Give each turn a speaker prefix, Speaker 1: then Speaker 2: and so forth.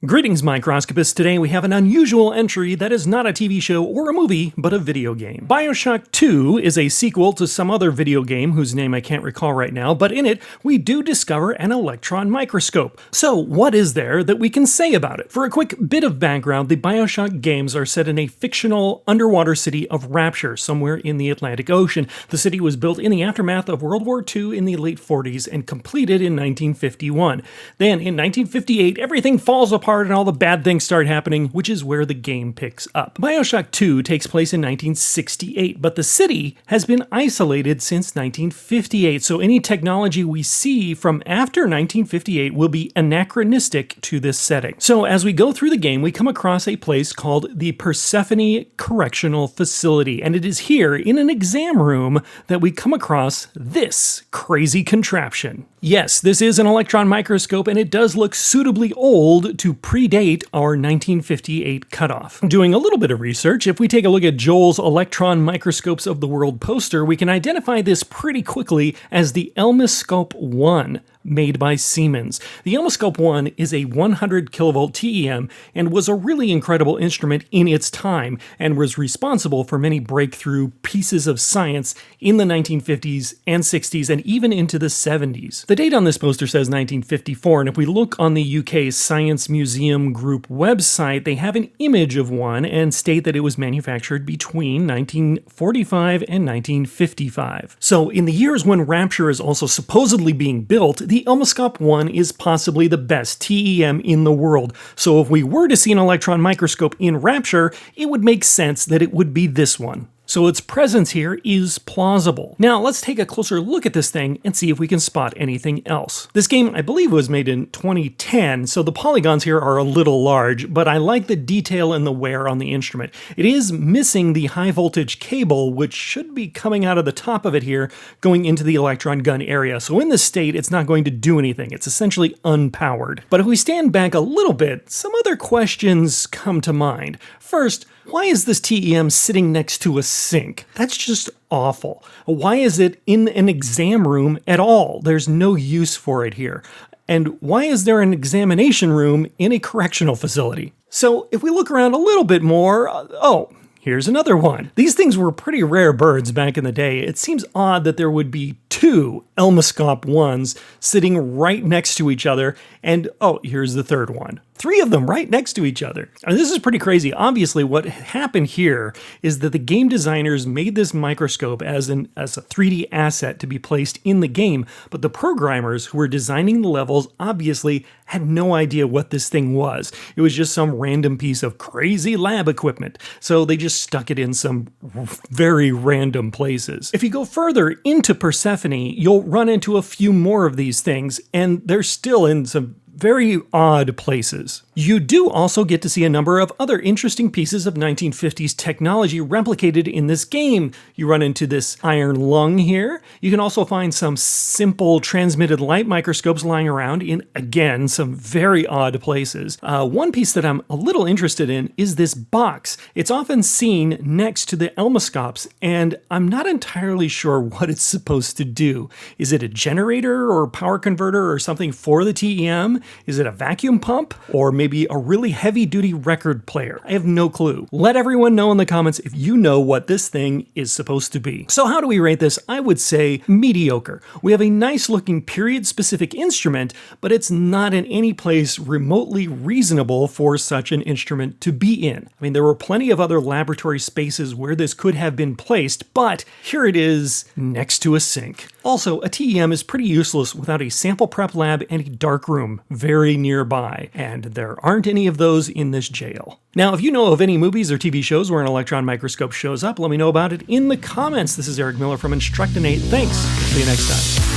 Speaker 1: Greetings, Microscopists. Today we have an unusual entry that is not a TV show or a movie, but a video game. Bioshock 2 is a sequel to some other video game whose name I can't recall right now, but in it we do discover an electron microscope. So what is there that we can say about it? For a quick bit of background, the Bioshock games are set in a fictional underwater city of Rapture, somewhere in the Atlantic Ocean. The city was built in the aftermath of World War II in the late 40s and completed in 1951. Then in 1958, everything falls apart and all the bad things start happening, which is where the game picks up. Bioshock 2 takes place in 1968, but the city has been isolated since 1958, so any technology we see from after 1958 will be anachronistic to this setting. So as we go through the game, we come across a place called the Persephone Correctional Facility, and it is here in an exam room that we come across this crazy contraption. Yes, this is an electron microscope, and it does look suitably old to predate our 1958 cutoff. Doing a little bit of research, if we take a look at Joel's Electron Microscopes of the World poster, we can identify this pretty quickly as the Microscope 1. Made by Siemens. The Microscope 1 is a 100 kilovolt TEM and was a really incredible instrument in its time and was responsible for many breakthrough pieces of science in the 1950s and 60s and even into the 70s. The date on this poster says 1954, and if we look on the UK Science Museum Group website, they have an image of one and state that it was manufactured between 1945 and 1955. So in the years when Rapture is also supposedly being built, the Microscope 1 is possibly the best TEM in the world, so if we were to see an electron microscope in Rapture, it would make sense that it would be this one. So its presence here is plausible. Now let's take a closer look at this thing and see if we can spot anything else. This game, I believe, was made in 2010, so the polygons here are a little large, but I like the detail and the wear on the instrument. It is missing the high voltage cable, which should be coming out of the top of it here, going into the electron gun area. So in this state, it's not going to do anything. It's essentially unpowered. But if we stand back a little bit, some other questions come to mind. First, why is this TEM sitting next to a sink? That's just awful. Why is it in an exam room at all? There's no use for it here. And why is there an examination room in a correctional facility? So if we look around a little bit more, here's another one. These things were pretty rare birds back in the day. It seems odd that there would be two Microscope 1s sitting right next to each other, and here's the third one. Three of them right next to each other. And this is pretty crazy. Obviously, what happened here is that the game designers made this microscope as a 3D asset to be placed in the game, but the programmers who were designing the levels obviously had no idea what this thing was. It was just some random piece of crazy lab equipment, so they just stuck it in some very random places. If you go further into Persephone, you'll run into a few more of these things, and they're still in some very odd places. You do also get to see a number of other interesting pieces of 1950s technology replicated in this game. You run into this iron lung here. You can also find some simple transmitted light microscopes lying around in, again, some very odd places. One piece that I'm a little interested in is this box. It's often seen next to the Microscopes, and I'm not entirely sure what it's supposed to do. Is it a generator or power converter or something for the TEM? Is it a vacuum pump? Or maybe a really heavy-duty record player? I have no clue. Let everyone know in the comments if you know what this thing is supposed to be. So how do we rate this? I would say mediocre. We have a nice-looking period-specific instrument, but it's not in any place remotely reasonable for such an instrument to be in. I mean, there were plenty of other laboratory spaces where this could have been placed, but here it is next to a sink. Also, a TEM is pretty useless without a sample prep lab and a darkroom very nearby, and there aren't any of those in this jail. Now, if you know of any movies or TV shows where an electron microscope shows up, let me know about it in the comments. This is Eric Miller from Instructinate. Thanks. See you next time.